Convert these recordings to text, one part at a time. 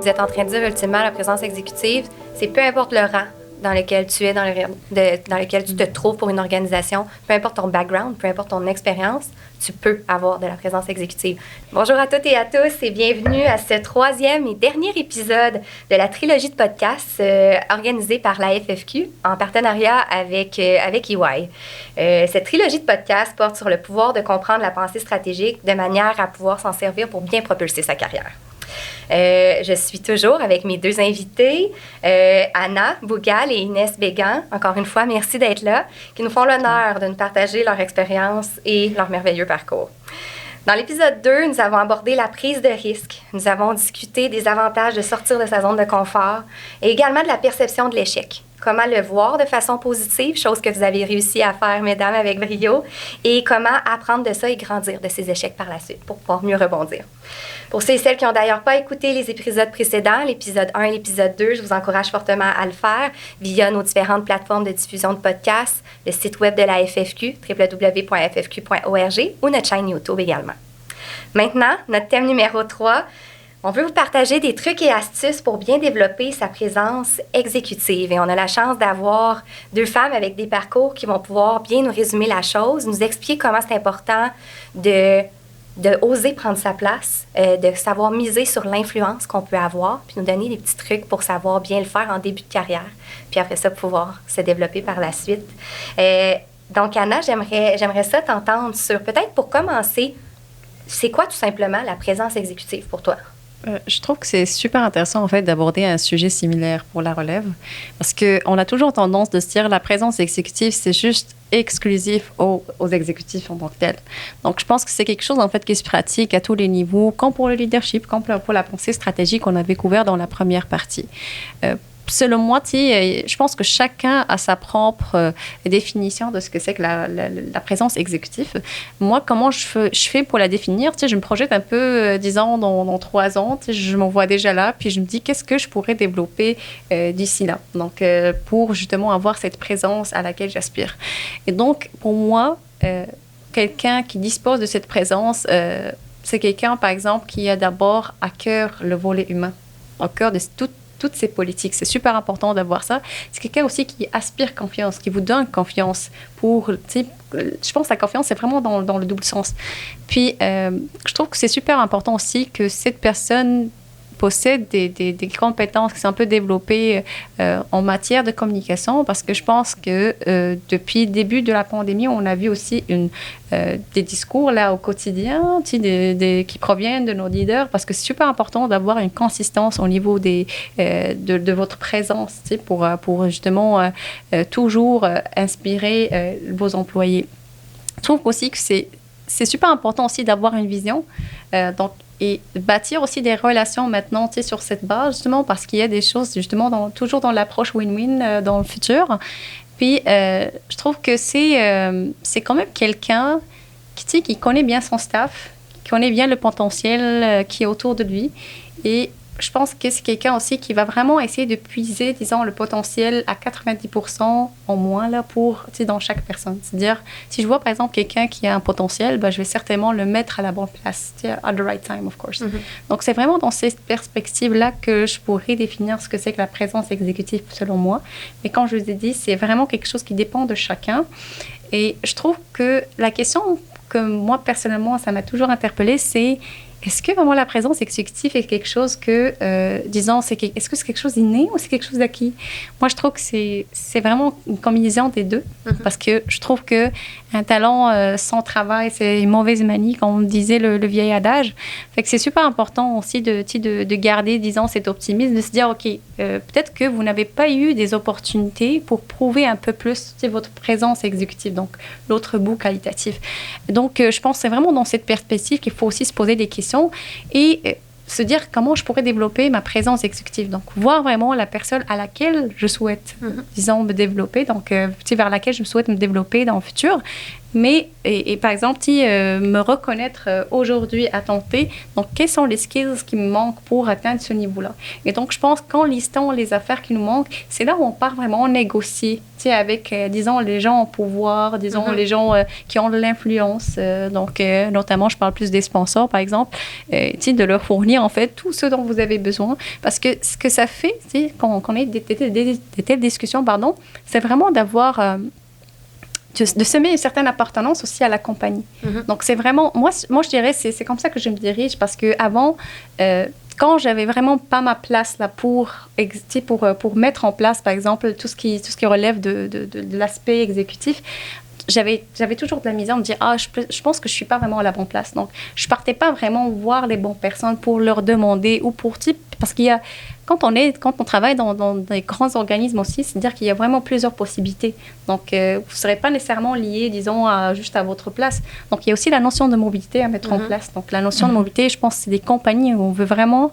Vous êtes en train de dire ultimement la présence exécutive, c'est peu importe le rang dans lequel tu es, dans lequel tu te trouves pour une organisation, peu importe ton background, peu importe ton expérience, tu peux avoir de la présence exécutive. Bonjour à toutes et à tous et bienvenue à ce 3e et dernier épisode de la trilogie de podcasts organisée par la FFQ en partenariat avec EY. Cette trilogie de podcasts porte sur le pouvoir de comprendre la pensée stratégique de manière à pouvoir s'en servir pour bien propulser sa carrière. Je suis toujours avec mes deux invités, Anna Bougal et Inès Bégan. Encore une fois, merci d'être là, qui nous font l'honneur de nous partager leur expérience et leur merveilleux parcours. Dans l'épisode 2, nous avons abordé la prise de risque. Nous avons discuté des avantages de sortir de sa zone de confort et également de la perception de l'échec. Comment le voir de façon positive, chose que vous avez réussi à faire, mesdames, avec brio, et comment apprendre de ça et grandir de ces échecs par la suite pour pouvoir mieux rebondir. Pour ceux et celles qui n'ont d'ailleurs pas écouté les épisodes précédents, l'épisode 1 et l'épisode 2, je vous encourage fortement à le faire via nos différentes plateformes de diffusion de podcasts, le site web de la FFQ, www.ffq.org, ou notre chaîne YouTube également. Maintenant, notre thème numéro 3, on veut vous partager des trucs et astuces pour bien développer sa présence exécutive. Et on a la chance d'avoir deux femmes avec des parcours qui vont pouvoir bien nous résumer la chose, nous expliquer comment c'est important de oser prendre sa place, de savoir miser sur l'influence qu'on peut avoir, puis nous donner des petits trucs pour savoir bien le faire en début de carrière, puis après ça, pouvoir se développer par la suite. Donc, Anna, j'aimerais ça t'entendre sur, peut-être pour commencer, c'est quoi tout simplement la présence exécutive pour toi? Je trouve que c'est super intéressant, en fait, d'aborder un sujet similaire pour la relève, parce qu'on a toujours tendance de se dire la présence exécutive, c'est juste exclusif aux exécutifs en tant que tel. Donc, je pense que c'est quelque chose, en fait, qui se pratique à tous les niveaux, comme pour le leadership, comme pour la pensée stratégique qu'on avait couvert dans la première partie. Selon moi, je pense que chacun a sa propre définition de ce que c'est que la présence exécutive. Moi, comment je fais pour la définir? Je me projette un peu, disons, dans 3 ans. Je m'en vois déjà là, puis je me dis, qu'est-ce que je pourrais développer d'ici là? Donc, pour justement avoir cette présence à laquelle j'aspire. Et donc, pour moi, quelqu'un qui dispose de cette présence, c'est quelqu'un, par exemple, qui a d'abord à cœur le volet humain, au cœur de toutes ces politiques. C'est super important d'avoir ça. C'est quelqu'un aussi qui aspire confiance, qui vous donne confiance je pense que la confiance, c'est vraiment dans le double sens. Puis, je trouve que c'est super important aussi que cette personne possède des compétences qui sont un peu développées en matière de communication, parce que je pense que depuis le début de la pandémie, on a vu aussi des discours là au quotidien qui proviennent de nos leaders, parce que c'est super important d'avoir une consistance au niveau de votre présence pour justement toujours inspirer vos employés. Je trouve aussi que c'est super important aussi d'avoir une vision. Et bâtir aussi des relations maintenant, sur cette base, justement, parce qu'il y a des choses, justement, toujours dans l'approche win-win dans le futur. Puis, je trouve que c'est quand même quelqu'un qui connaît bien son staff, qui connaît bien le potentiel qui est autour de lui. Et je pense que c'est quelqu'un aussi qui va vraiment essayer de puiser, disons, le potentiel à 90% au moins là, dans chaque personne. C'est-à-dire, si je vois, par exemple, quelqu'un qui a un potentiel, je vais certainement le mettre à la bonne place, at the right time, of course. Mm-hmm. Donc, c'est vraiment dans cette perspective-là que je pourrais définir ce que c'est que la présence exécutive, selon moi. Mais comme je vous ai dit, c'est vraiment quelque chose qui dépend de chacun. Et je trouve que la question que moi, personnellement, ça m'a toujours interpellée, c'est: est-ce que vraiment la présence exécutive est quelque chose que, est-ce que c'est quelque chose d'inné ou c'est quelque chose d'acquis? Moi, je trouve que c'est vraiment une combinaison des deux, parce que je trouve qu'un talent sans travail, c'est une mauvaise manie, comme on disait le vieil adage. Fait que c'est super important aussi de garder, disons, cet optimisme, de se dire, OK, peut-être que vous n'avez pas eu des opportunités pour prouver un peu plus votre présence exécutive, donc l'autre bout qualitatif. Donc, je pense que c'est vraiment dans cette perspective qu'il faut aussi se poser des questions et se dire comment je pourrais développer ma présence exécutive. Donc, voir vraiment la personne à laquelle je souhaite, disons, me développer, donc vers laquelle je souhaite me développer dans le futur. et par exemple, me reconnaître aujourd'hui à tenter, donc quels sont les skills qui me manquent pour atteindre ce niveau-là. Et donc, je pense qu'en listant les affaires qui nous manquent, c'est là où on part vraiment négocier, avec, disons, les gens au pouvoir, disons, les gens qui ont de l'influence. Donc, notamment, je parle plus des sponsors, par exemple, de leur fournir, en fait, tout ce dont vous avez besoin. Parce que ce que ça fait, quand on ait des telles discussions, c'est vraiment d'avoir... de semer une certaine appartenance aussi à la compagnie. Donc, c'est vraiment... Moi, je dirais, c'est comme ça que je me dirige, parce qu'avant, quand j'avais vraiment pas ma place là pour mettre en place, par exemple, tout ce qui relève de l'aspect exécutif, j'avais toujours de la misère à me dire je pense que je suis pas vraiment à la bonne place. Donc, je partais pas vraiment voir les bonnes personnes pour leur demander ou pour parce qu'il y a quand on travaille dans des grands organismes aussi, c'est-à-dire qu'il y a vraiment plusieurs possibilités. Donc, vous ne serez pas nécessairement lié, disons, juste à votre place. Donc, il y a aussi la notion de mobilité à mettre en place. Donc, la notion de mobilité, je pense, c'est des compagnies où on veut vraiment,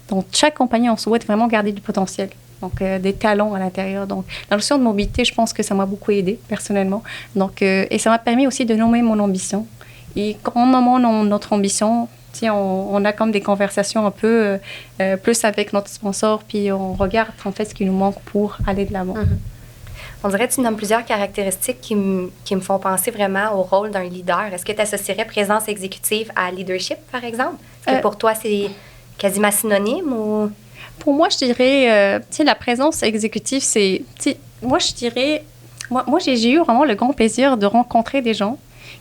dans chaque compagnie, on souhaite vraiment garder du potentiel. Donc, des talents à l'intérieur. Donc, la notion de mobilité, je pense que ça m'a beaucoup aidée, personnellement. Donc, et ça m'a permis aussi de nommer mon ambition. Et quand on nomme notre ambition, on a comme des conversations un peu plus avec notre sponsor, puis on regarde en fait ce qui nous manque pour aller de l'avant. On dirait que tu nommes plusieurs caractéristiques qui me font penser vraiment au rôle d'un leader. Est-ce que tu associerais présence exécutive à leadership, par exemple? Est-ce que pour toi, c'est quasiment synonyme ou... Pour moi, je dirais, la présence exécutive, c'est... Moi, je dirais... Moi, j'ai eu vraiment le grand plaisir de rencontrer des gens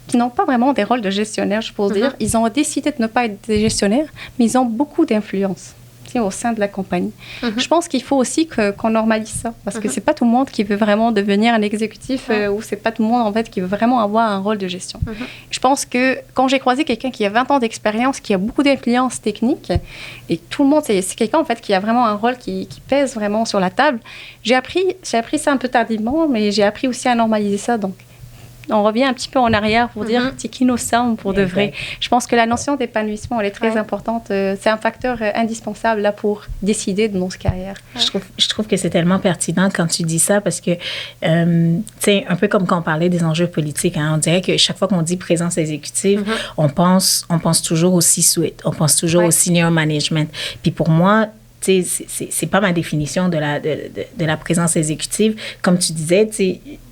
qui n'ont pas vraiment des rôles de gestionnaire, je peux dire. Ils ont décidé de ne pas être des gestionnaires, mais ils ont beaucoup d'influence au sein de la compagnie. Je pense qu'il faut aussi qu'on normalise ça, parce que c'est pas tout le monde qui veut vraiment devenir un exécutif ou c'est pas tout le monde, en fait, qui veut vraiment avoir un rôle de gestion. Je pense que quand j'ai croisé quelqu'un qui a 20 ans d'expérience, qui a beaucoup d'influence technique, et tout le monde, c'est quelqu'un, en fait, qui a vraiment un rôle qui pèse vraiment sur la table, j'ai appris ça un peu tardivement, mais j'ai appris aussi à normaliser ça, donc on revient un petit peu en arrière pour dire qui nous sommes pour de vrai. Je pense que la notion d'épanouissement, elle est très importante. C'est un facteur indispensable là, pour décider de notre carrière. Je trouve que c'est tellement pertinent quand tu dis ça parce que, tu sais, un peu comme quand on parlait des enjeux politiques, on dirait que chaque fois qu'on dit présence exécutive, on pense toujours au C-suite, on pense toujours au senior management. Puis pour moi, c'est pas ma définition de la présence exécutive. Comme tu disais,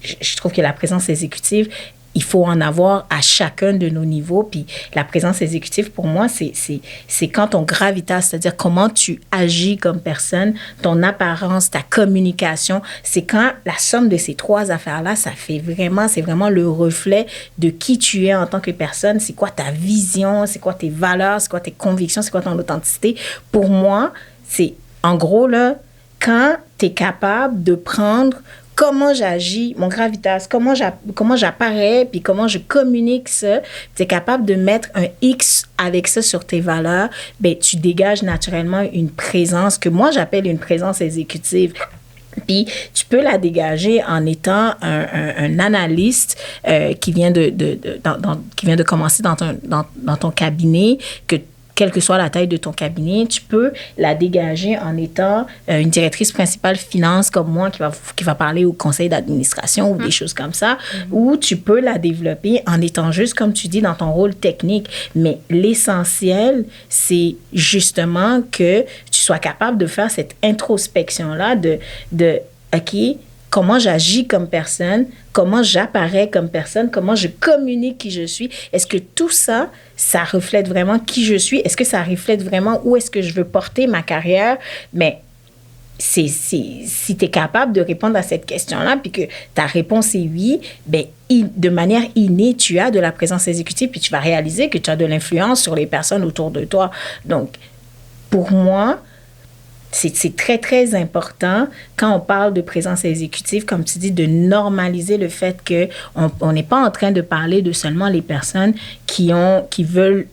je trouve que la présence exécutive, il faut en avoir à chacun de nos niveaux. Puis la présence exécutive, pour moi, c'est quand ton gravitas, c'est-à-dire comment tu agis comme personne, ton apparence, ta communication, c'est quand la somme de ces trois affaires-là, c'est vraiment le reflet de qui tu es en tant que personne. C'est quoi ta vision, c'est quoi tes valeurs, c'est quoi tes convictions, c'est quoi ton authenticité. Pour moi, c'est, en gros, là, quand tu es capable de prendre comment j'agis, mon gravitas, comment j'apparais, puis comment je communique ça, tu es capable de mettre un X avec ça sur tes valeurs, ben tu dégages naturellement une présence que moi, j'appelle une présence exécutive. Puis, tu peux la dégager en étant un analyste qui vient de commencer dans ton cabinet, quelle que soit la taille de ton cabinet, tu peux la dégager en étant une directrice principale finance comme moi qui va parler au conseil d'administration ou des choses comme ça, ou tu peux la développer en étant juste, comme tu dis, dans ton rôle technique. Mais l'essentiel, c'est justement que tu sois capable de faire cette introspection-là de OK, comment j'agis comme personne, comment j'apparais comme personne, comment je communique qui je suis. Est-ce que tout ça, ça reflète vraiment qui je suis? Est-ce que ça reflète vraiment où est-ce que je veux porter ma carrière? Mais si tu es capable de répondre à cette question-là, puis que ta réponse est oui, ben, de manière innée, tu as de la présence exécutive, puis tu vas réaliser que tu as de l'influence sur les personnes autour de toi. Donc, pour moi, c'est très, très important quand on parle de présence exécutive, comme tu dis, de normaliser le fait qu'on n'est pas en train de parler de seulement les personnes qui veulent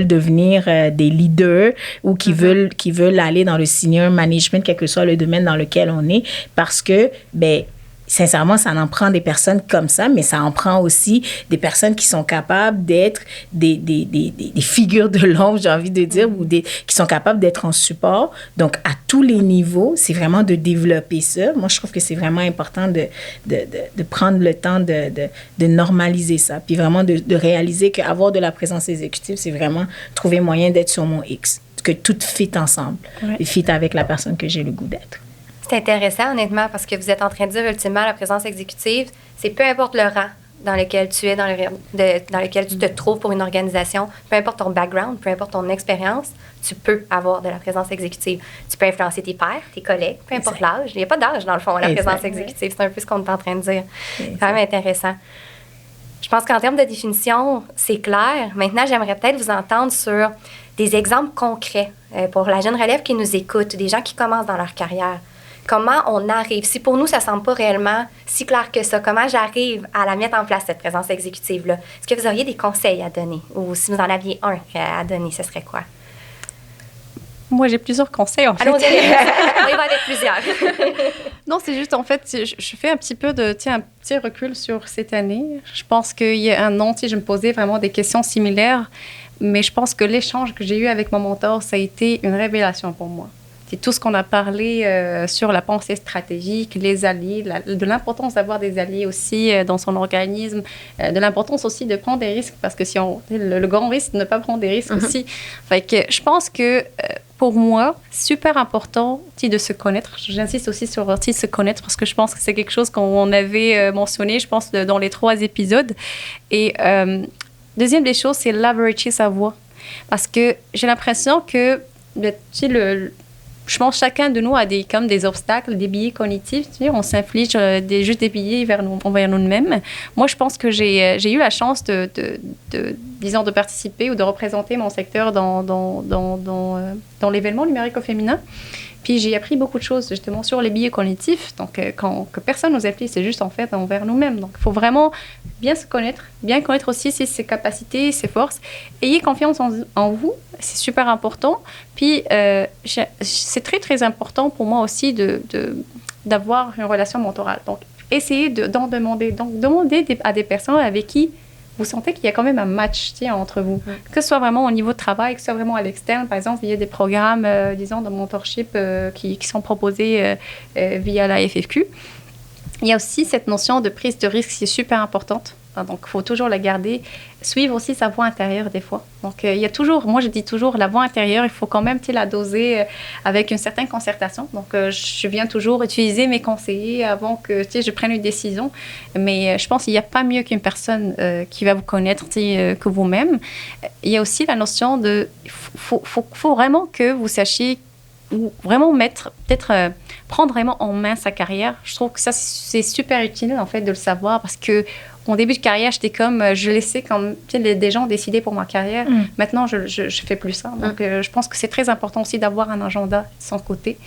devenir des leaders ou qui veulent aller dans le senior management, quel que soit le domaine dans lequel on est, parce que, ben, sincèrement, ça en prend des personnes comme ça, mais ça en prend aussi des personnes qui sont capables d'être des figures de l'ombre, j'ai envie de dire, ou qui sont capables d'être en support. Donc, à tous les niveaux, c'est vraiment de développer ça. Moi, je trouve que c'est vraiment important de prendre le temps de normaliser ça, puis vraiment de réaliser qu'avoir de la présence exécutive, c'est vraiment trouver moyen d'être sur mon X, que tout fit ensemble, et fit avec la personne que j'ai le goût d'être. C'est intéressant, honnêtement, parce que vous êtes en train de dire, ultimement, la présence exécutive, c'est peu importe le rang dans lequel tu es, dans lequel tu te trouves pour une organisation, peu importe ton background, peu importe ton expérience, tu peux avoir de la présence exécutive. Tu peux influencer tes pairs, tes collègues, peu importe l'âge. Il n'y a pas d'âge, dans le fond, à la présence exécutive. C'est un peu ce qu'on est en train de dire. C'est quand même intéressant. Je pense qu'en termes de définition, c'est clair. Maintenant, j'aimerais peut-être vous entendre sur des exemples concrets pour la jeune relève qui nous écoute, des gens qui commencent dans leur carrière. Comment on arrive, si pour nous, ça ne semble pas réellement si clair que ça, comment j'arrive à la mettre en place, cette présence exécutive-là? Est-ce que vous auriez des conseils à donner? Ou si vous en aviez un à donner, ce serait quoi? Moi, j'ai plusieurs conseils, en fait. Allons-y, on y va avec plusieurs. Non, c'est juste, en fait, je fais un petit peu un petit recul sur cette année. Je pense qu'il y a un an, je me posais vraiment des questions similaires, mais je pense que l'échange que j'ai eu avec mon mentor, ça a été une révélation pour moi. C'est tout ce qu'on a parlé sur la pensée stratégique, les alliés, de l'importance d'avoir des alliés aussi dans son organisme, de l'importance aussi de prendre des risques, parce que si le grand risque de ne pas prendre des risques aussi. Fait que je pense que pour moi, super important de se connaître. J'insiste aussi sur se connaître, parce que je pense que c'est quelque chose qu'on avait mentionné, je pense, dans les 3 épisodes. Et deuxième des choses, c'est leverager sa voix. Parce que j'ai l'impression que je pense que chacun de nous a des obstacles, des biais cognitifs. On s'inflige juste des biais envers nous-mêmes. Moi, je pense que j'ai eu la chance disons, de participer ou de représenter mon secteur dans l'événement numérique au féminin. Puis j'ai appris beaucoup de choses justement sur les biais cognitifs, donc que personne nous applique, c'est juste en fait envers nous-mêmes. Donc il faut vraiment bien se connaître, bien connaître aussi ses capacités, ses forces. Ayez confiance en vous, c'est super important. Puis c'est très très important pour moi aussi d'avoir une relation mentorale. Donc essayez d'en demander. Donc demandez à des personnes avec qui vous sentez qu'il y a quand même un match entre vous. Que ce soit vraiment au niveau de travail, que ce soit vraiment à l'externe. Par exemple, il y a des programmes, disons, de mentorship qui sont proposés via la FFQ. Il y a aussi cette notion de prise de risque qui est super importante. Donc, il faut toujours la garder. Suivre aussi sa voix intérieure des fois. Donc, il y a toujours, moi je dis toujours, la voix intérieure, il faut quand même la doser avec une certaine concertation. Donc, je viens toujours utiliser mes conseillers avant que je prenne une décision. Mais je pense qu'il n'y a pas mieux qu'une personne qui va vous connaître que vous-même. Il y a aussi la notion de, faut vraiment que vous sachiez ou vraiment prendre vraiment en main sa carrière. Je trouve que ça, c'est super utile, en fait, de le savoir, parce que mon début de carrière, j'étais comme, je laissais comme des gens décider pour ma carrière. Maintenant, je fais plus ça. Donc, je pense que c'est très important aussi d'avoir un agenda de son côté.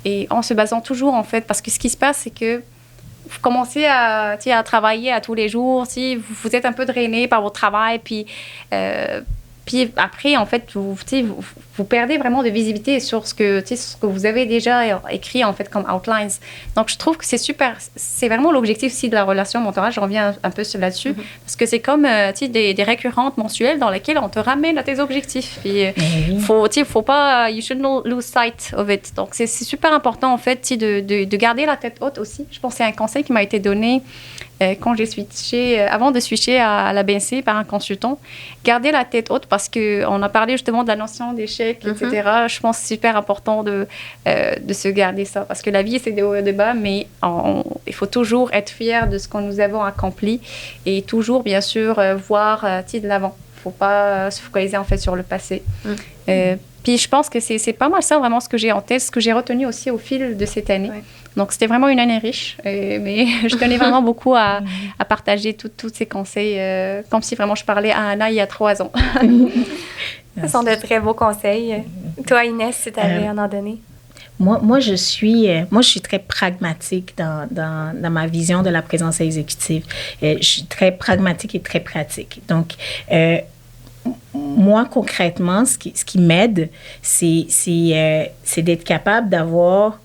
Et en se basant toujours, en fait, parce que ce qui se passe, c'est que vous commencez à travailler à tous les jours, vous êtes un peu drainé par votre travail, puis après, en fait, vous perdez vraiment de visibilité sur ce que vous avez déjà écrit, en fait, comme outlines. Donc, je trouve que c'est super. C'est vraiment l'objectif aussi de la relation mentorale. Je reviens un peu là-dessus. Parce que c'est comme des récurrentes mensuelles dans lesquelles on te ramène à tes objectifs. Puis, faut pas... You should not lose sight of it. Donc, c'est super important, en fait, de garder la tête haute aussi. Je pense que c'est un conseil qui m'a été donné quand j'ai switché, avant de switcher à la BNC par un consultant. Garder la tête haute, parce qu'on a parlé justement de la notion d'échec, etc. Je pense que c'est super important de se garder ça, parce que la vie, c'est des hauts et des bas, mais il faut toujours être fier de ce que nous avons accompli et toujours, bien sûr, voir de l'avant. Il ne faut pas se focaliser, en fait, sur le passé. Puis je pense que c'est pas mal ça, vraiment, ce que j'ai en tête, ce que j'ai retenu aussi au fil de cette année. Ouais. Donc, c'était vraiment une année riche, mais je tenais vraiment beaucoup à partager tous ces conseils, comme si vraiment je parlais à Anna il y a 3 ans. Ce sont de très beaux conseils. Toi, Inès, si tu avais à en donner. Moi, je suis très pragmatique dans ma vision de la présence exécutive. Je suis très pragmatique et très pratique. Donc, moi, concrètement, ce qui m'aide, c'est d'être capable d'avoir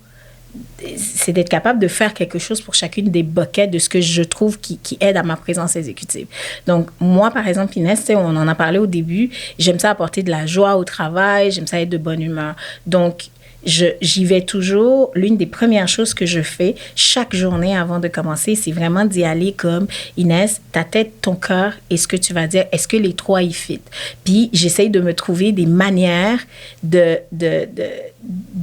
c'est d'être capable de faire quelque chose pour chacune des buckets de ce que je trouve qui aide à ma présence exécutive. Donc, moi, par exemple, Inès, on en a parlé au début, j'aime ça apporter de la joie au travail, j'aime ça être de bonne humeur. Donc, j'y vais toujours. L'une des premières choses que je fais chaque journée avant de commencer, c'est vraiment d'y aller comme Inès, ta tête, ton cœur et ce que tu vas dire, est-ce que les trois y fit? Puis j'essaye de me trouver des manières de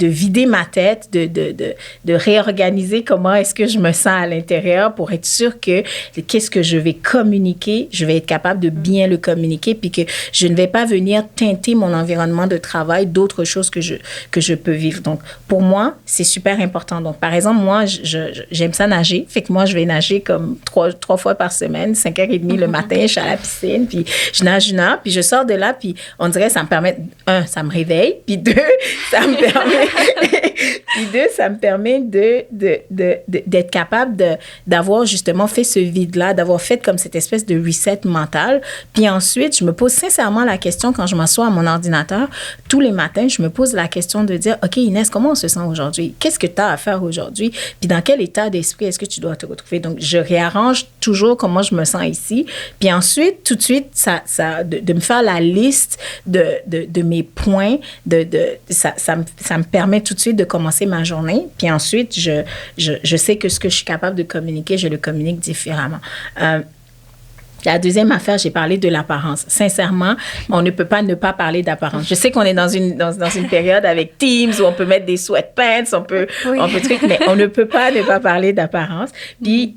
vider ma tête, de réorganiser comment est-ce que je me sens à l'intérieur pour être sûre que qu'est-ce que je vais communiquer, je vais être capable de bien le communiquer puis que je ne vais pas venir teinter mon environnement de travail d'autres choses que je peux vivre. Donc, pour moi, c'est super important. Donc, par exemple, moi, j'aime ça nager. Fait que moi, je vais nager comme trois fois par semaine, 5h30 le matin, je suis à la piscine, puis je nage une heure, puis je sors de là, puis on dirait ça me permet, ça me réveille, puis ça me permet d'être capable d'avoir justement fait ce vide-là, d'avoir fait comme cette espèce de reset mental. Puis ensuite, je me pose sincèrement la question quand je m'assois à mon ordinateur, tous les matins, je me pose la question de dire, OK, Inès, comment on se sent aujourd'hui? Qu'est-ce que tu as à faire aujourd'hui? Puis dans quel état d'esprit est-ce que tu dois te retrouver? Donc, je réarrange toujours comment je me sens ici. Puis ensuite, tout de suite, de me faire la liste de mes points, ça me permet tout de suite de commencer ma journée. Puis ensuite, je sais que ce que je suis capable de communiquer, je le communique différemment. La deuxième affaire, j'ai parlé de l'apparence. Sincèrement, on ne peut pas ne pas parler d'apparence. Je sais qu'on est dans une période avec Teams où on peut mettre des sweatpants, on peut truc, mais on ne peut pas ne pas parler d'apparence. Puis,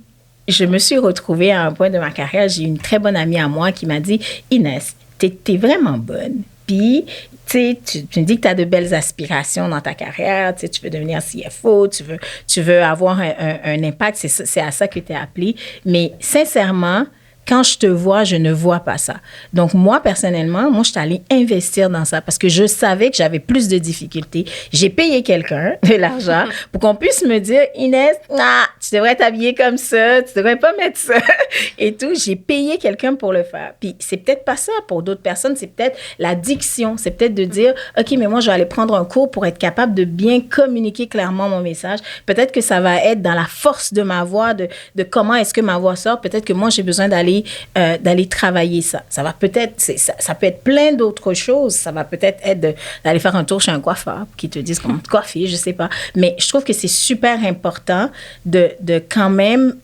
je me suis retrouvée à un point de ma carrière, j'ai une très bonne amie à moi qui m'a dit, Inès, t'es vraiment bonne. Puis, tu me dis que tu as de belles aspirations dans ta carrière, tu veux devenir CFO, tu veux avoir un impact, c'est à ça que tu es appelée. Mais sincèrement, quand je te vois, je ne vois pas ça. Donc, moi, personnellement, je suis allée investir dans ça parce que je savais que j'avais plus de difficultés. J'ai payé quelqu'un de l'argent pour qu'on puisse me dire, Inès, tu devrais t'habiller comme ça, tu devrais pas mettre ça et tout. J'ai payé quelqu'un pour le faire. Puis, c'est peut-être pas ça pour d'autres personnes. C'est peut-être la diction. C'est peut-être de dire, OK, mais moi, je vais aller prendre un cours pour être capable de bien communiquer clairement mon message. Peut-être que ça va être dans la force de ma voix, de comment est-ce que ma voix sort. Peut-être que moi, j'ai besoin d'aller travailler ça. Ça va peut-être, ça peut être plein d'autres choses. Ça va peut-être être d'aller faire un tour chez un coiffeur qui te dise comment te coiffer, je sais pas. Mais je trouve que c'est super important de quand même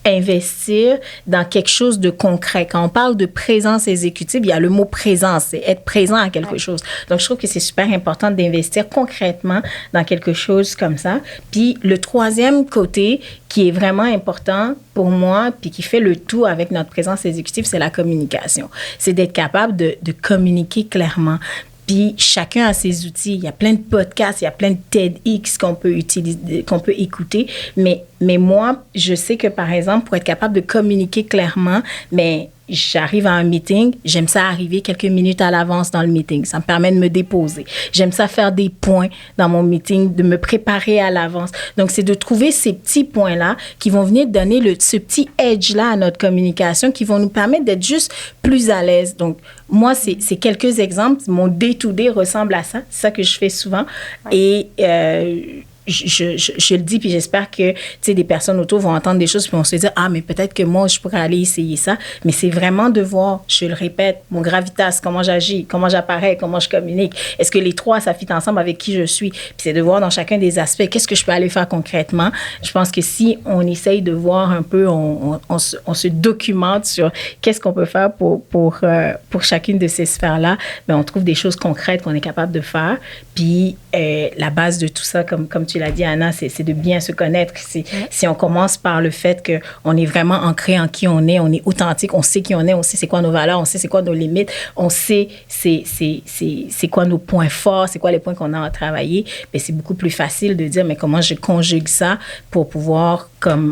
investir dans quelque chose de concret. Quand on parle de présence exécutive, il y a le mot présence, c'est être présent à quelque chose. Donc, je trouve que c'est super important d'investir concrètement dans quelque chose comme ça. Puis, le troisième côté qui est vraiment important pour moi, puis qui fait le tout avec notre présence exécutive, c'est la communication. C'est d'être capable de communiquer clairement. Puis chacun a ses outils. Il y a plein de podcasts, il y a plein de TEDx qu'on peut utiliser, qu'on peut écouter. Mais moi, je sais que, par exemple, pour être capable de communiquer clairement, mais j'arrive à un meeting, j'aime ça arriver quelques minutes à l'avance dans le meeting. Ça me permet de me déposer. J'aime ça faire des points dans mon meeting, de me préparer à l'avance. Donc, c'est de trouver ces petits points-là qui vont venir donner ce petit edge-là à notre communication, qui vont nous permettre d'être juste plus à l'aise. Donc, moi, c'est quelques exemples. Mon day-to-day ressemble à ça. C'est ça que je fais souvent. Ouais. Et je le dis, puis j'espère que, tu sais, des personnes autour vont entendre des choses puis vont se dire, mais peut-être que moi, je pourrais aller essayer ça. Mais c'est vraiment de voir, je le répète, mon gravitas, comment j'agis, comment j'apparais, comment je communique. Est-ce que les trois, ça fit ensemble avec qui je suis? Puis c'est de voir dans chacun des aspects, qu'est-ce que je peux aller faire concrètement? Je pense que si on essaye de voir un peu, on se documente sur qu'est-ce qu'on peut faire pour chacune de ces sphères-là, bien, on trouve des choses concrètes qu'on est capable de faire. Puis la base de tout ça, comme tu l'as dit, Anna, c'est de bien se connaître. Si on commence par le fait qu'on est vraiment ancré en qui on est authentique, on sait qui on est c'est quoi nos valeurs, on sait c'est quoi nos limites, on sait c'est quoi nos points forts, c'est quoi les points qu'on a à travailler, bien, c'est beaucoup plus facile de dire, mais comment je conjugue ça pour pouvoir pour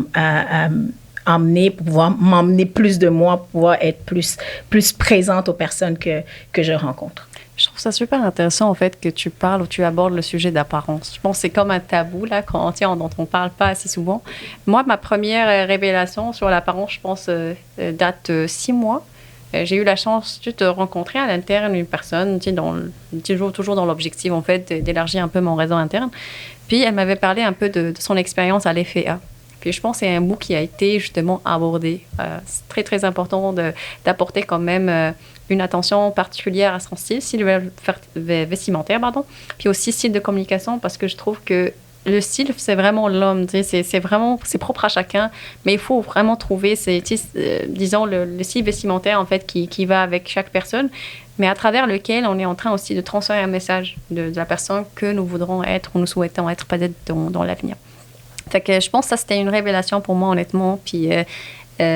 pouvoir m'emmener plus de moi, pour pouvoir être plus présente aux personnes que je rencontre. Je trouve ça super intéressant, en fait, que tu parles ou tu abordes le sujet d'apparence. Je pense que c'est comme un tabou, là, dont on ne parle pas assez souvent. Moi, ma première révélation sur l'apparence, je pense, date 6 mois. j'ai eu la chance de rencontrer à l'interne une personne, toujours dans l'objectif, en fait, d'élargir un peu mon réseau interne. Puis, elle m'avait parlé un peu de son expérience à l'FEA. Puis, je pense que c'est un bout qui a été justement abordé. C'est très, très important d'apporter quand même une attention particulière à son style vestimentaire, pardon. Puis aussi style de communication, parce que je trouve que le style, c'est vraiment l'homme, c'est propre à chacun, mais il faut vraiment trouver, disons, le style vestimentaire, en fait, qui va avec chaque personne, mais à travers lequel on est en train aussi de transférer un message de la personne que nous voudrons être ou nous souhaitons être peut-être dans l'avenir. Fait que je pense que ça, c'était une révélation pour moi, honnêtement, puis...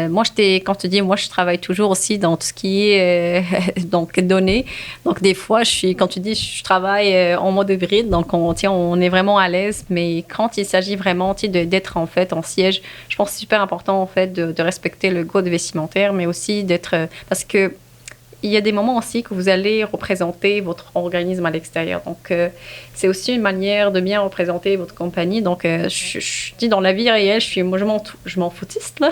moi, quand tu dis, moi, je travaille toujours aussi dans tout ce qui est donc données. Donc, des fois, quand tu dis, je travaille en mode hybride, donc on est vraiment à l'aise. Mais quand il s'agit vraiment d'être en fait en siège, je pense que c'est super important en fait de respecter le code vestimentaire, mais aussi d'être parce que il y a des moments aussi que vous allez représenter votre organisme à l'extérieur. Donc, c'est aussi une manière de bien représenter votre compagnie. Donc, je dis dans la vie réelle, je m'en foutiste, là.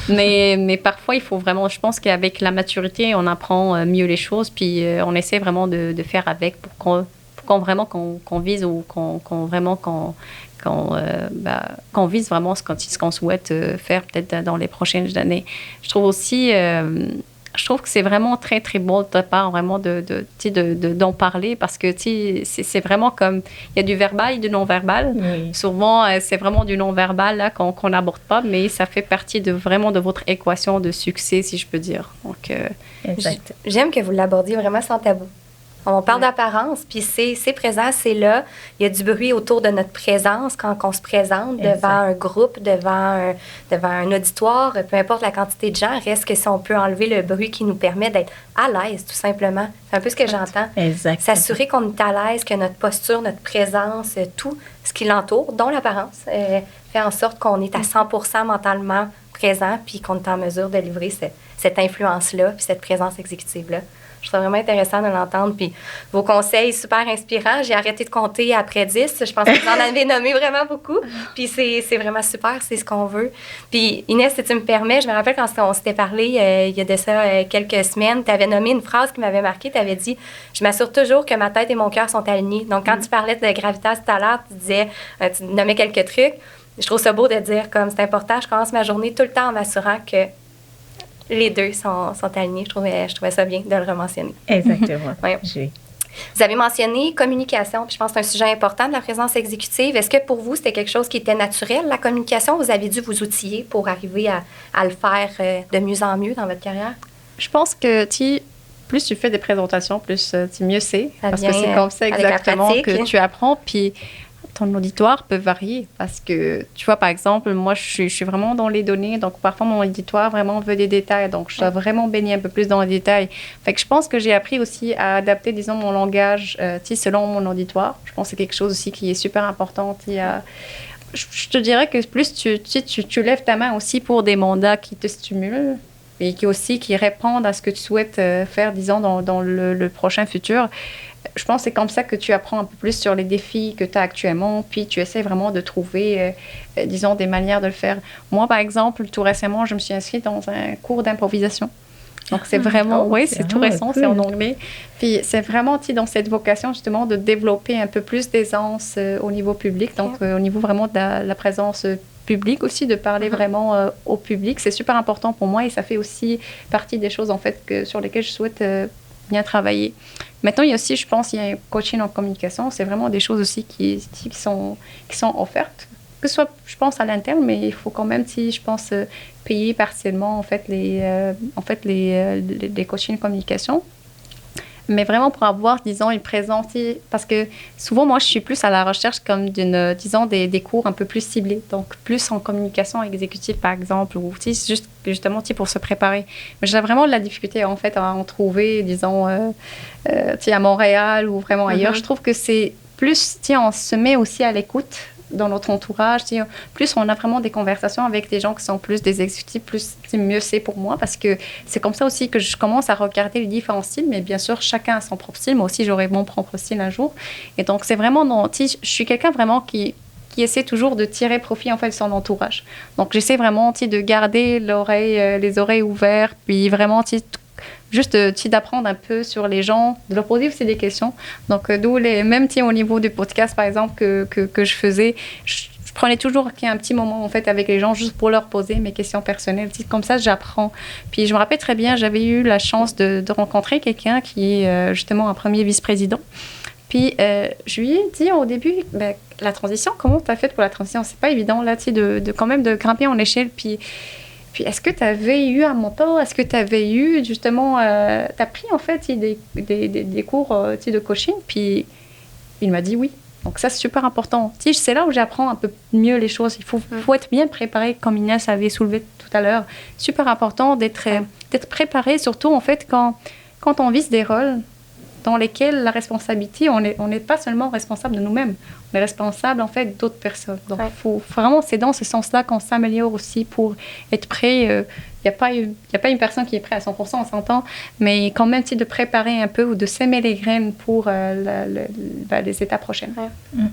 mais parfois, il faut vraiment... Je pense qu'avec la maturité, on apprend mieux les choses. Puis, on essaie vraiment de faire avec pour qu'on vise ou qu'on vise vraiment ce qu'on souhaite faire peut-être dans les prochaines années. Je trouve aussi... je trouve que c'est vraiment très, très beau de ta part, vraiment, d'en parler parce que, c'est vraiment comme... Il y a du verbal et du non-verbal. Oui. Souvent, c'est vraiment du non-verbal, là, qu'on n'aborde pas, mais ça fait partie vraiment de votre équation de succès, si je peux dire. Donc, exact. J'aime que vous l'abordiez vraiment sans tabou. On parle d'apparence, puis c'est présent, c'est là. Il y a du bruit autour de notre présence quand on se présente devant un groupe, devant un auditoire, peu importe la quantité de gens. Reste que si on peut enlever le bruit qui nous permet d'être à l'aise, tout simplement. C'est un peu ce que j'entends. Exactement. S'assurer qu'on est à l'aise, que notre posture, notre présence, tout ce qui l'entoure, dont l'apparence, fait en sorte qu'on est à 100% mentalement présent, puis qu'on est en mesure de livrer cette influence-là, puis cette présence exécutive-là. Je trouve vraiment intéressant de l'entendre. Puis vos conseils, super inspirants. J'ai arrêté de compter après 10. Je pense que vous en avez nommé vraiment beaucoup. Puis c'est vraiment super, c'est ce qu'on veut. Puis Inès, si tu me permets, je me rappelle quand on s'était parlé il y a de ça quelques semaines, tu avais nommé une phrase qui m'avait marquée. Tu avais dit « Je m'assure toujours que ma tête et mon cœur sont alignés. » Donc, quand tu parlais de gravitas tout à l'heure, tu nommais quelques trucs. Je trouve ça beau de dire comme c'est important, je commence ma journée tout le temps en m'assurant que les deux sont alignés. Je trouvais ça bien de le rementionner. Exactement. Oui. Vous avez mentionné communication, puis je pense que c'est un sujet important de la présence exécutive. Est-ce que pour vous, c'était quelque chose qui était naturel, la communication? Vous avez dû vous outiller pour arriver à le faire de mieux en mieux dans votre carrière? Je pense que plus tu fais des présentations, plus mieux c'est. Parce que c'est comme ça exactement que tu apprends. Puis ton auditoire peut varier parce que, tu vois, par exemple, moi, je suis vraiment dans les données. Donc, parfois, mon auditoire vraiment veut des détails. Donc, je dois vraiment baigner un peu plus dans les détails. Fait que je pense que j'ai appris aussi à adapter, disons, mon langage selon mon auditoire. Je pense que c'est quelque chose aussi qui est super important. Je te dirais que plus tu lèves ta main aussi pour des mandats qui te stimulent et qui répondent à ce que tu souhaites faire, disons, dans le prochain futur. Je pense que c'est comme ça que tu apprends un peu plus sur les défis que tu as actuellement, puis tu essaies vraiment de trouver, disons, des manières de le faire. Moi, par exemple, tout récemment, je me suis inscrite dans un cours d'improvisation. Donc, c'est vraiment, c'est tout récent, cool. C'est en anglais. Puis, c'est vraiment, dans cette vocation, justement, de développer un peu plus d'aisance au niveau public, donc au niveau vraiment de la présence publique aussi, de parler vraiment au public. C'est super important pour moi et ça fait aussi partie des choses, en fait, sur lesquelles je souhaite bien travailler. Maintenant, il y a aussi, je pense, il y a un coaching en communication. C'est vraiment des choses aussi qui sont offertes. Que ce soit, je pense, à l'interne, mais il faut quand même, je pense, payer partiellement, en fait, les coachings en communication. Mais vraiment pour avoir, disons, une présence, parce que souvent, moi, je suis plus à la recherche comme disons, des cours un peu plus ciblés, donc plus en communication exécutive, par exemple, ou justement pour se préparer. Mais j'ai vraiment de la difficulté, en fait, à en trouver, disons, à Montréal ou vraiment ailleurs. Je trouve que c'est plus, on se met aussi à l'écoute dans notre entourage, plus on a vraiment des conversations avec des gens qui sont plus des exécutifs, plus mieux c'est pour moi, parce que c'est comme ça aussi que je commence à regarder les différents styles, mais bien sûr, chacun a son propre style. Moi aussi, j'aurai mon propre style un jour. Et donc, c'est vraiment, je suis quelqu'un vraiment qui essaie toujours de tirer profit, en fait, de son entourage. Donc, j'essaie vraiment, de garder les oreilles ouvertes, puis vraiment, juste d'apprendre un peu sur les gens, de leur poser aussi des questions. Donc, d'où même au niveau du podcast, par exemple, que je faisais, je prenais toujours un petit moment, en fait, avec les gens, juste pour leur poser mes questions personnelles. Comme ça, j'apprends. Puis, je me rappelle très bien, j'avais eu la chance de rencontrer quelqu'un qui est justement un premier vice-président. Puis, je lui ai dit au début, la transition, comment tu as fait pour la transition? C'est pas évident, là, quand même de grimper en échelle. Puis est-ce que tu avais eu un mentor? Est-ce que tu avais eu, justement, tu as pris, en fait, des cours de coaching? Puis, il m'a dit oui. Donc, ça, c'est super important. C'est là où j'apprends un peu mieux les choses. Il faut être bien préparé, comme Inès avait soulevé tout à l'heure. Super important d'être préparé, surtout, en fait, quand on vise des rôles dans lesquels la responsabilité, on n'est pas seulement responsable de nous-mêmes, on est responsable, en fait, d'autres personnes. Donc, vraiment, c'est dans ce sens-là qu'on s'améliore aussi pour être prêt. Il n'y a pas une personne qui est prête à 100%, on s'entend, mais quand même, de préparer un peu ou de s'aimer les graines pour les étapes prochaines. Ouais.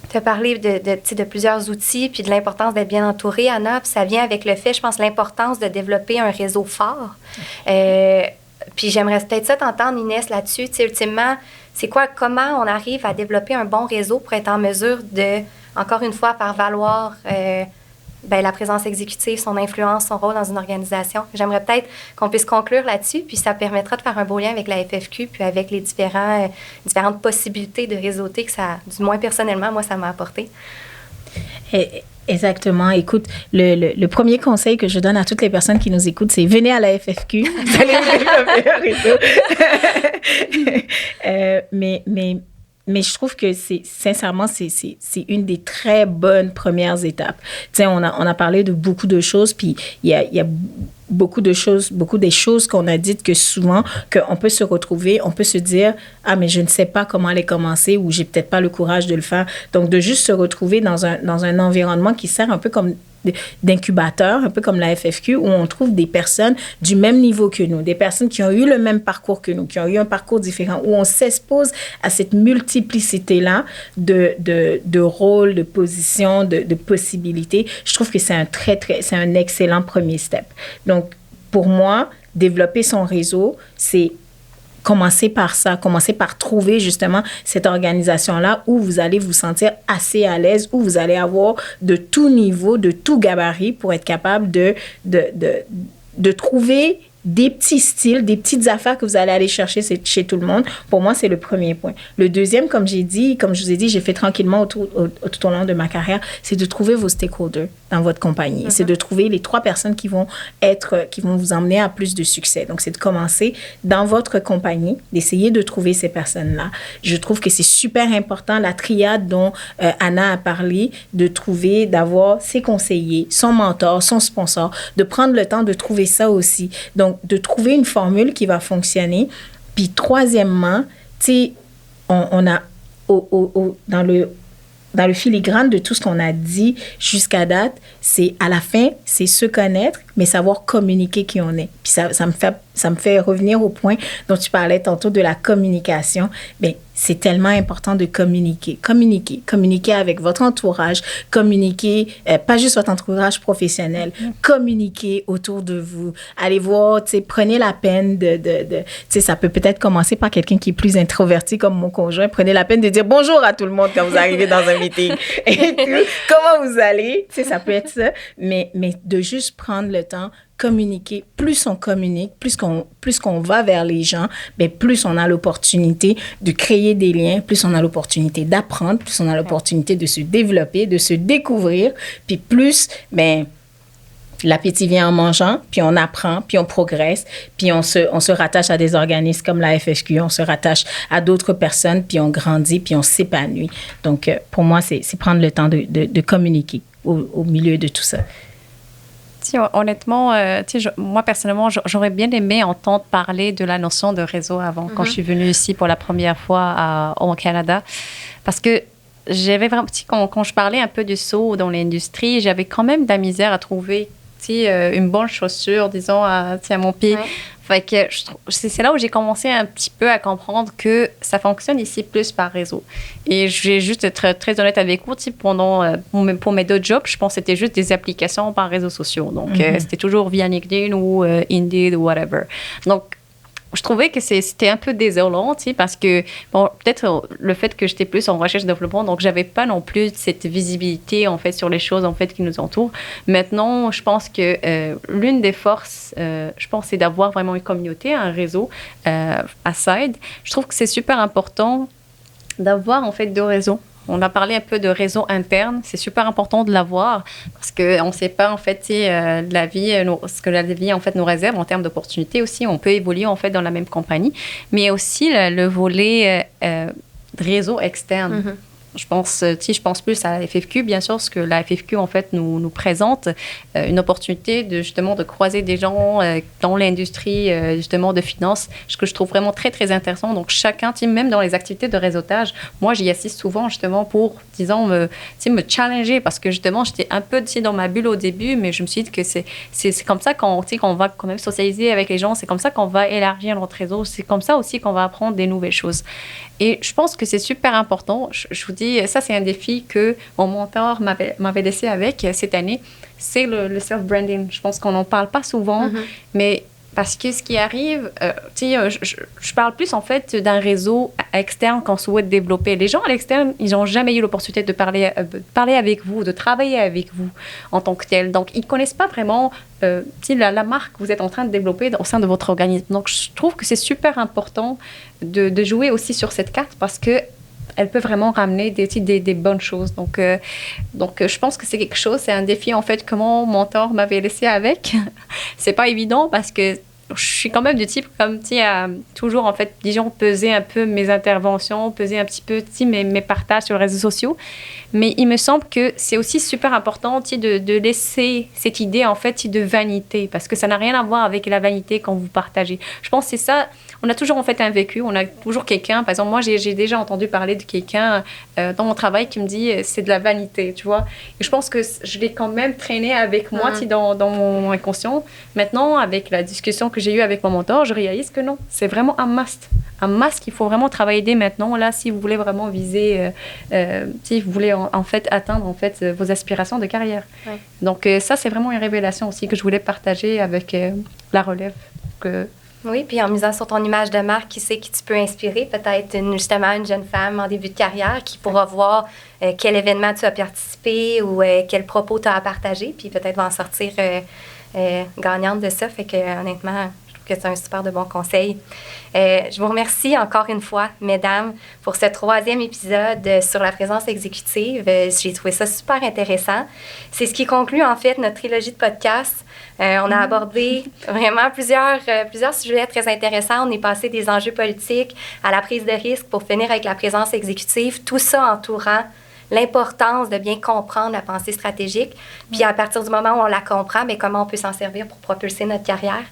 Tu as parlé de plusieurs outils puis de l'importance d'être bien entouré, Anna, puis ça vient avec le fait, je pense, l'importance de développer un réseau fort. Puis j'aimerais peut-être ça t'entendre, Inès, là-dessus. Ultimement, comment on arrive à développer un bon réseau pour être en mesure de, encore une fois, faire valoir la présence exécutive, son influence, son rôle dans une organisation. J'aimerais peut-être qu'on puisse conclure là-dessus, puis ça permettra de faire un beau lien avec la FFQ, puis avec les différentes possibilités de réseauter que ça, du moins personnellement, moi, ça m'a apporté. Exactement. Écoute, le premier conseil que je donne à toutes les personnes qui nous écoutent, c'est venez à la FFQ. Vous allez développer un réseau. Mais je trouve que sincèrement, c'est une des très bonnes premières étapes. Tu sais, on a parlé de beaucoup de choses, puis il y a beaucoup des choses qu'on a dites que souvent, qu'on peut se retrouver, on peut se dire, ah, mais je ne sais pas comment aller commencer ou j'ai peut-être pas le courage de le faire. Donc, de juste se retrouver dans un environnement qui sert un peu comme d'incubateur, un peu comme la FFQ, où on trouve des personnes du même niveau que nous, des personnes qui ont eu le même parcours que nous, qui ont eu un parcours différent, où on s'expose à cette multiplicité-là de rôles, de positions, de possibilités. Je trouve que c'est un excellent premier step. Donc, pour moi, développer son réseau, c'est commencer par ça, commencer par trouver justement cette organisation-là où vous allez vous sentir assez à l'aise, où vous allez avoir de tout niveau, de tout gabarit pour être capable de trouver des petits styles, des petites affaires que vous allez aller chercher chez tout le monde. Pour moi, c'est le premier point. Le deuxième, comme je vous ai dit, j'ai fait tranquillement tout au long de ma carrière, c'est de trouver vos stakeholders dans votre compagnie. C'est de trouver les 3 personnes qui vont vous emmener à plus de succès. Donc, c'est de commencer dans votre compagnie, d'essayer de trouver ces personnes-là. Je trouve que c'est super important, la triade dont Anna a parlé, d'avoir ses conseillers, son mentor, son sponsor, de prendre le temps de trouver ça aussi. Donc, de trouver une formule qui va fonctionner. Puis, troisièmement, tu sais, on a dans le filigrane de tout ce qu'on a dit jusqu'à date, c'est à la fin, c'est se connaître, mais savoir communiquer qui on est. Puis ça me fait revenir au point dont tu parlais tantôt de la communication. Bien, c'est tellement important de communiquer. Communiquer avec votre entourage, communiquer, pas juste votre entourage professionnel, communiquer autour de vous. Allez voir, tu sais, prenez la peine tu sais, ça peut peut-être commencer par quelqu'un qui est plus introverti comme mon conjoint. Prenez la peine de dire bonjour à tout le monde quand vous arrivez dans un meeting. Et tout, comment vous allez? Tu sais, ça peut être ça, mais de juste prendre le temps, communiquer. Plus on communique, plus qu'on va vers les gens, bien, plus on a l'opportunité de créer des liens, plus on a l'opportunité d'apprendre, plus on a l'opportunité de se développer, de se découvrir, puis plus, bien, l'appétit vient en mangeant, puis on apprend, puis on progresse, puis on se rattache à des organismes comme la FFQ, on se rattache à d'autres personnes, puis on grandit, puis on s'épanouit. Donc, pour moi, c'est prendre le temps de communiquer au milieu de tout ça. Honnêtement, moi, personnellement, j'aurais bien aimé entendre parler de la notion de réseau avant, quand je suis venue ici pour la première fois au Canada. Parce que j'avais vraiment, quand je parlais un peu du saut dans l'industrie, j'avais quand même de la misère à trouver une bonne chaussure, disons, à mon pied. Ouais. Fait que c'est là où j'ai commencé un petit peu à comprendre que ça fonctionne ici plus par réseau. Et je vais juste être très honnête avec vous, pour mes deux jobs, je pense que c'était juste des applications par réseaux sociaux. Donc, c'était toujours via LinkedIn ou Indeed ou whatever. Donc, je trouvais que c'était un peu désolant, parce que, bon, peut-être le fait que j'étais plus en recherche et développement, donc j'avais pas non plus cette visibilité, en fait, sur les choses, en fait, qui nous entourent. Maintenant, je pense que l'une des forces, je pense, c'est d'avoir vraiment une communauté, un réseau à Side. Je trouve que c'est super important d'avoir, en fait, deux réseaux. On a parlé un peu de réseau interne. C'est super important de l'avoir parce qu'on ne sait pas, en fait, la vie, ce que la vie, en fait, nous réserve en termes d'opportunités aussi. On peut évoluer, en fait, dans la même compagnie. Mais aussi le volet réseau externe. Mm-hmm. Je pense plus à la FFQ, bien sûr, parce que la FFQ, en fait, nous présente une opportunité justement de croiser des gens dans l'industrie, justement, de finance, ce que je trouve vraiment très, très intéressant. Donc, chacun, même dans les activités de réseautage, moi, j'y assiste souvent, justement, pour, disons, me challenger, parce que, justement, j'étais un peu, dans ma bulle au début, mais je me suis dit que c'est comme ça qu'on va quand même socialiser avec les gens, c'est comme ça qu'on va élargir notre réseau, c'est comme ça aussi qu'on va apprendre des nouvelles choses. Et je pense que c'est super important. Je vous dis, ça, c'est un défi que mon mentor m'avait laissé avec cette année. C'est le self-branding. Je pense qu'on n'en parle pas souvent, mais parce que ce qui arrive, je parle plus, en fait, d'un réseau externe qu'on souhaite développer. Les gens à l'externe, ils n'ont jamais eu l'opportunité de parler avec vous, de travailler avec vous en tant que tel. Donc, ils ne connaissent pas vraiment la marque que vous êtes en train de développer au sein de votre organisme. Donc, je trouve que c'est super important de jouer aussi sur cette carte parce qu'elle peut vraiment ramener des bonnes choses. Donc, je pense que c'est quelque chose, c'est un défi, en fait, que mon mentor m'avait laissé avec. C'est pas évident parce que je suis quand même du type comme, à toujours, en fait, disons, peser un peu mes interventions, peser un petit peu, mes partages sur les réseaux sociaux. Mais il me semble que c'est aussi super important, de laisser cette idée, en fait, de vanité, parce que ça n'a rien à voir avec la vanité quand vous partagez. Je pense que c'est ça. On a toujours, en fait, un vécu. On a toujours quelqu'un. Par exemple, moi, j'ai déjà entendu parler de quelqu'un dans mon travail qui me dit c'est de la vanité, tu vois. Et je pense que je l'ai quand même traîné avec moi, dans mon inconscient. Maintenant, avec la discussion que j'ai eue avec mon mentor, je réalise que non, c'est vraiment un must. Un must qu'il faut vraiment travailler dès maintenant, là, si vous voulez vraiment viser, si vous voulez, en fait, atteindre, en fait, vos aspirations de carrière. Ouais. Donc, ça, c'est vraiment une révélation aussi que je voulais partager avec la relève. Oui, puis en misant sur ton image de marque, qui sait qui tu peux inspirer? Peut-être justement une jeune femme en début de carrière qui pourra voir quel événement tu as participé ou quel propos tu as à partager, puis peut-être va en sortir gagnante de ça. Fait que honnêtement, je trouve que c'est un super de bon conseil. Je vous remercie encore une fois, mesdames, pour ce 3e épisode sur la présence exécutive. J'ai trouvé ça super intéressant. C'est ce qui conclut, en fait, notre trilogie de podcasts. On a abordé vraiment plusieurs sujets très intéressants. On est passé des enjeux politiques à la prise de risque pour finir avec la présence exécutive, tout ça entourant l'importance de bien comprendre la pensée stratégique. Puis à partir du moment où on la comprend, mais comment on peut s'en servir pour propulser notre carrière.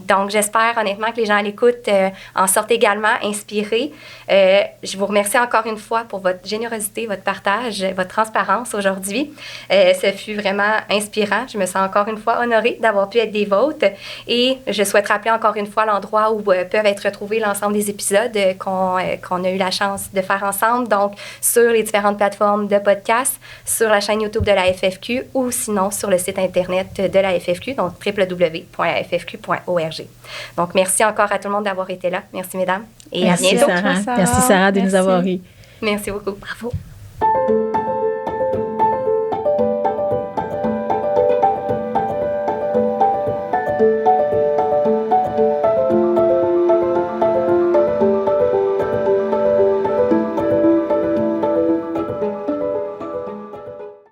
Donc, j'espère honnêtement que les gens à l'écoute en sortent également inspirés. Je vous remercie encore une fois pour votre générosité, votre partage, votre transparence aujourd'hui. Ce fut vraiment inspirant. Je me sens encore une fois honorée d'avoir pu être des vôtres. Et je souhaite rappeler encore une fois l'endroit où peuvent être retrouvés l'ensemble des épisodes qu'on a eu la chance de faire ensemble. Donc, sur les différentes plateformes de podcast, sur la chaîne YouTube de la FFQ ou sinon sur le site Internet de la FFQ, donc www.ffq.org. Donc, merci encore à tout le monde d'avoir été là. Merci, mesdames. Et merci, à bientôt. Sarah. Merci, Sarah, de nous avoir eu. Merci beaucoup. Bravo.